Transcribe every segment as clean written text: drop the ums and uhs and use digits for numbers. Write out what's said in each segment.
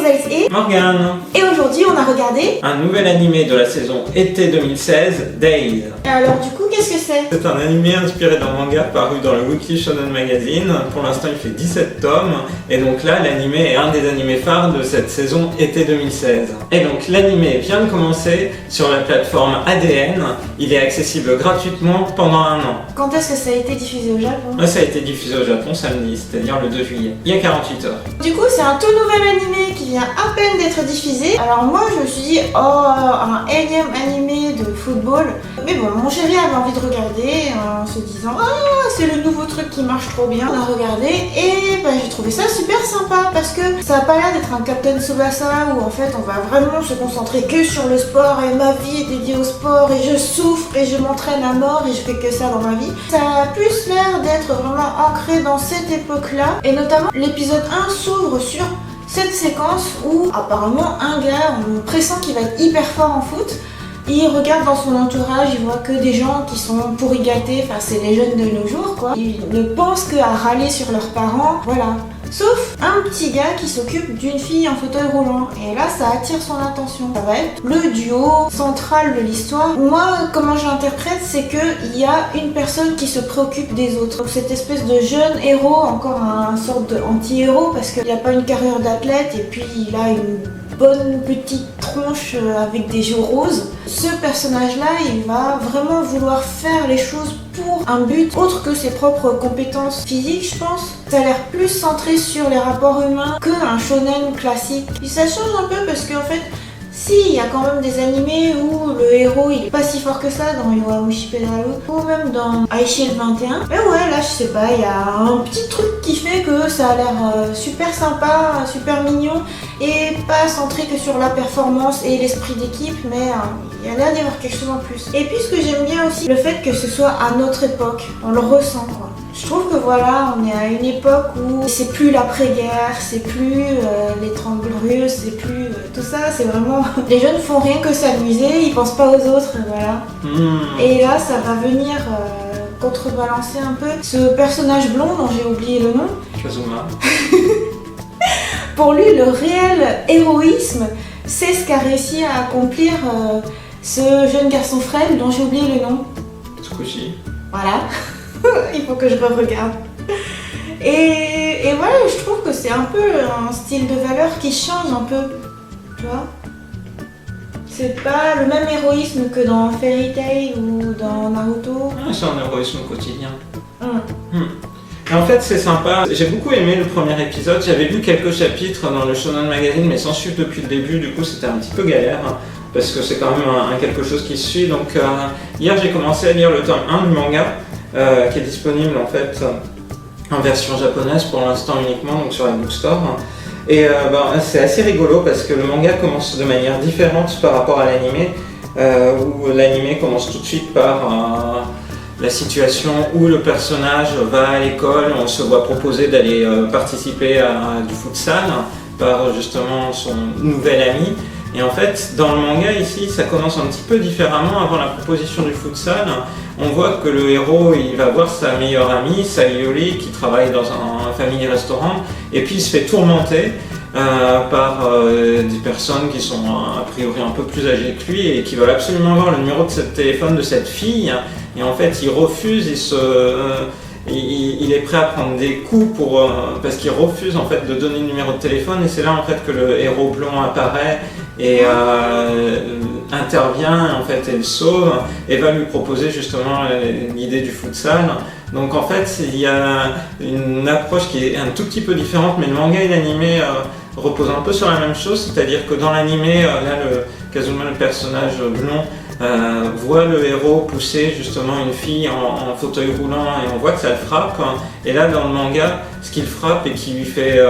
c'est Alice et Morgane. Et aujourd'hui on a regardé Un nouvel animé de la saison été 2016, Days. Et alors du coup qu'est-ce que c'est? C'est un animé inspiré d'un manga paru dans le Weekly Shonen Magazine. Pour l'instant il fait 17 tomes. Et donc là l'animé est un des animés phares de cette saison été 2016. Et donc l'animé vient de commencer sur la plateforme ADN. Il est accessible gratuitement pendant un an. Quand est-ce que ça a été diffusé au Japon? Ça a été diffusé au Japon samedi, c'est-à-dire le 2 juillet. Il y a 48 heures. Du coup c'est un tout nouvel animé qui vient à peine d'être diffusé. Alors moi je me suis dit oh un énième animé de football. Mais bon mon chéri avait envie de regarder en se disant ah c'est le nouveau truc qui marche trop bien. On a regardé et j'ai trouvé ça super sympa parce que ça a pas l'air d'être un Captain Tsubasa où en fait on va vraiment se concentrer que sur le sport et ma vie est dédiée au sport et je souffre et je m'entraîne à mort et je fais que ça dans ma vie. Ça a plus l'air d'être vraiment ancré dans cette époque-là et notamment l'épisode 1 s'ouvre sur cette séquence où apparemment un gars, on pressent qu'il va être hyper fort en foot. Il regarde dans son entourage, il voit que des gens qui sont pourri gâtés, enfin c'est les jeunes de nos jours quoi. Ils ne pensent qu'à râler sur leurs parents, voilà. Sauf un petit gars qui s'occupe d'une fille en fauteuil roulant. Et là, ça attire son attention. Ça va être le duo central de l'histoire. Moi, comment je l'interprète, c'est qu'il y a une personne qui se préoccupe des autres. Donc cette espèce de jeune héros, encore un sorte d'anti-héros, parce qu'il n'a pas une carrière d'athlète et puis il a une bonne petite tronche avec des yeux roses. Ce personnage-là, il va vraiment vouloir faire les choses pour un but autre que ses propres compétences physiques, je pense. Ça a l'air plus centré sur les rapports humains qu'un shonen classique. Puis ça change un peu parce qu'en fait, si, il y a quand même des animés où le héros il est pas si fort que ça dans Yowamushi Pedalo ou même dans iShield 21. Mais ouais, là je sais pas, il y a un petit truc qui fait que ça a l'air super sympa, super mignon et pas centré que sur la performance et l'esprit d'équipe, mais il y a l'air d'y avoir quelque chose en plus. Et puis ce que j'aime bien aussi, le fait que ce soit à notre époque, on le ressent quoi. Je trouve que voilà, on est à une époque où c'est plus l'après-guerre, c'est plus les 30 glorieuses, c'est plus tout ça, c'est vraiment... Les jeunes font rien que s'amuser, ils pensent pas aux autres, voilà. Et là, ça va venir contrebalancer un peu ce personnage blond dont j'ai oublié le nom. Kazuma. Pour lui, le réel héroïsme, c'est ce qu'a réussi à accomplir ce jeune garçon frêle dont j'ai oublié le nom. Tsukushi. Voilà. Il faut que je re-regarde. Et voilà, je trouve que c'est un peu un style de valeur qui change un peu. Tu vois? C'est pas le même héroïsme que dans Fairy Tail ou dans Naruto. C'est un héroïsme quotidien. Et en fait, c'est sympa. J'ai beaucoup aimé le premier épisode. J'avais lu quelques chapitres dans le Shonen Magazine, mais sans suivre depuis le début. Du coup, c'était un petit peu galère. Parce que c'est quand même quelque chose qui se suit. Donc, hier, j'ai commencé à lire le tome 1 du manga. Qui est disponible en fait en version japonaise pour l'instant uniquement, donc sur la bookstore. Et c'est assez rigolo parce que le manga commence de manière différente par rapport à l'animé, où l'animé commence tout de suite par la situation où le personnage va à l'école, on se voit proposer d'aller participer à du futsal par justement son nouvel ami. Et en fait, dans le manga ici, ça commence un petit peu différemment. Avant la proposition du futsal, on voit que le héros, il va voir sa meilleure amie, Sayori, qui travaille dans un family restaurant, et puis il se fait tourmenter par des personnes qui sont a priori un peu plus âgées que lui et qui veulent absolument avoir le numéro de téléphone de cette fille. Et en fait, il refuse, il est prêt à prendre des coups parce qu'il refuse en fait de donner le numéro de téléphone, et c'est là en fait que le héros blond apparaît et intervient en fait et le sauve et va lui proposer justement l'idée du futsal. Donc en fait il y a une approche qui est un tout petit peu différente, mais le manga et l'animé reposent un peu sur la même chose, c'est-à-dire que dans l'animé, là le Kazuma, le personnage blond, voit le héros pousser justement une fille en fauteuil roulant et on voit que ça le frappe. Et là dans le manga, ce qu'il frappe et qui lui fait,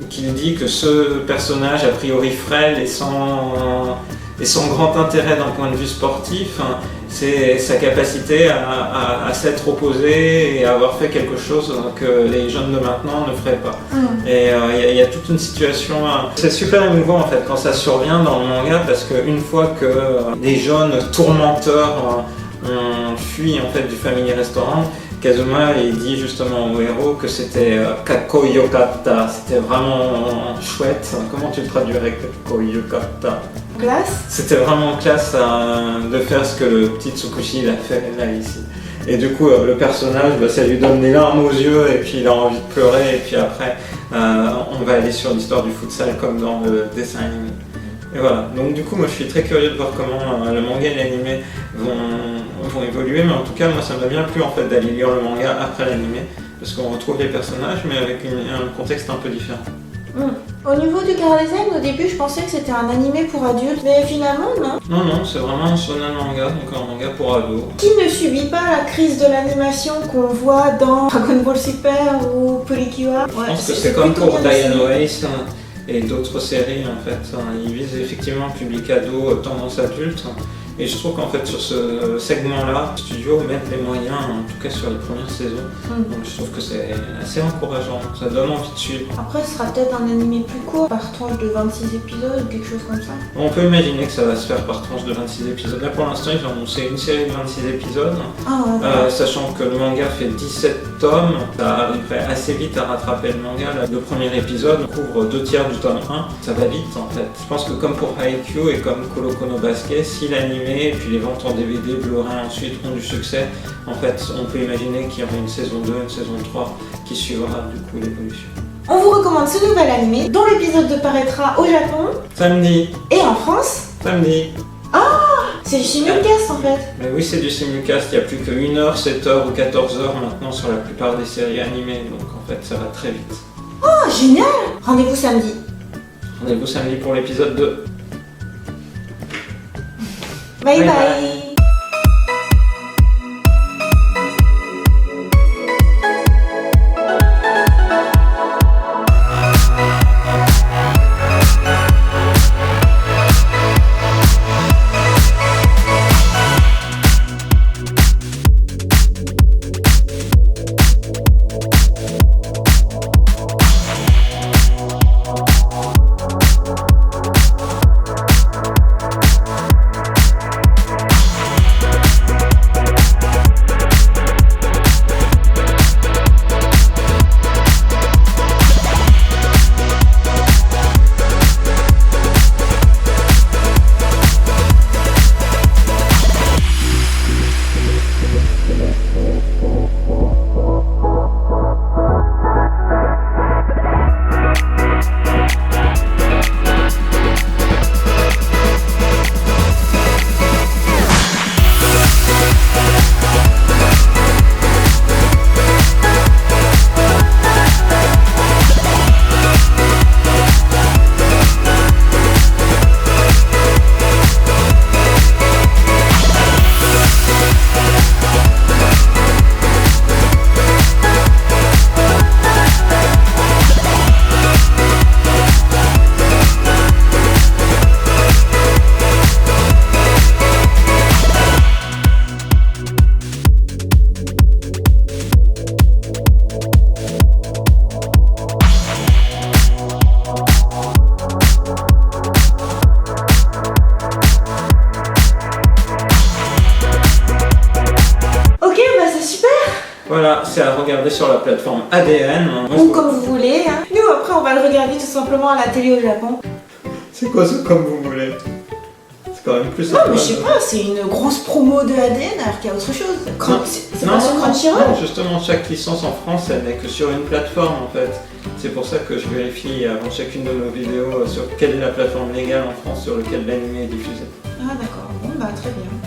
qu'il dit que ce personnage a priori frêle et sans grand intérêt d'un point de vue sportif, c'est sa capacité à s'être opposé et à avoir fait quelque chose que les jeunes de maintenant ne feraient pas. Et il y a toute une situation, c'est super émouvant en fait quand ça survient dans le manga, parce qu'une fois que des jeunes tourmenteurs ont fui en fait du family restaurant, Kazuma il dit justement au héros que c'était Kakoyokata, c'était vraiment chouette. Comment tu le traduirais Kakoyokata? Classe. C'était vraiment classe de faire ce que le petit Tsukushi il a fait là ici. Et du coup le personnage, ça lui donne des larmes aux yeux et puis il a envie de pleurer et puis après on va aller sur l'histoire du futsal comme dans le dessin animé. Et voilà, donc du coup moi je suis très curieux de voir comment le manga et l'animé vont évoluer, mais en tout cas moi ça m'a bien plu en fait d'aller lire le manga après l'animé, parce qu'on retrouve les personnages mais avec un contexte un peu différent. Au niveau du chara design, au début je pensais que c'était un animé pour adultes, mais finalement non. Non, c'est vraiment un shonen manga, donc un manga pour ados. Qui ne subit pas la crise de l'animation qu'on voit dans Dragon Ball Super ou Purikiwa? Je pense que c'est comme pour Diana Ace et d'autres séries en fait. Ils visent effectivement un public ado, tendance adulte. Et je trouve qu'en fait sur ce segment-là, le studio met les moyens, en tout cas sur les premières saisons. Donc je trouve que c'est assez encourageant, ça donne envie de suivre. Après ce sera peut-être un animé plus court, par tranche de 26 épisodes ou quelque chose comme ça. On peut imaginer que ça va se faire par tranche de 26 épisodes. Là pour l'instant ils ont annoncé une série de 26 épisodes, sachant que le manga fait 17 tomes. Ça arriverait assez vite à rattraper le manga. Là, le premier épisode couvre 2 tiers du tome 1, ça va vite en fait. Je pense que comme pour Haikyuu et comme Kuroko no Basket, si l'anime et puis les ventes en DVD, Blu-ray ensuite ont du succès, en fait on peut imaginer qu'il y aura une saison 2, une saison 3 qui suivra du coup l'évolution. On vous recommande ce nouvel animé dont l'épisode 2 paraîtra au Japon Samedi. Et en France Samedi. C'est du simulcast en fait. Mais oui, c'est du simulcast, il n'y a plus que 1h, 7h ou 14h maintenant sur la plupart des séries animées, donc en fait ça va très vite. Oh génial. Rendez-vous samedi. Rendez-vous samedi pour l'épisode 2. Bye bye. Voilà, c'est à regarder sur la plateforme ADN. Ou comme vous voulez. Hein. Nous, après, on va le regarder tout simplement à la télé au Japon. C'est quoi ce comme vous voulez? C'est quand même plus Non, mais je sais pas, c'est une grosse promo de ADN alors qu'il y a autre chose. C'est pas sur Crunchyroll? Non, justement, chaque licence en France, elle n'est que sur une plateforme en fait. C'est pour ça que je vérifie avant chacune de nos vidéos sur quelle est la plateforme légale en France sur laquelle l'anime est diffusé. Ah d'accord, bon bah très bien.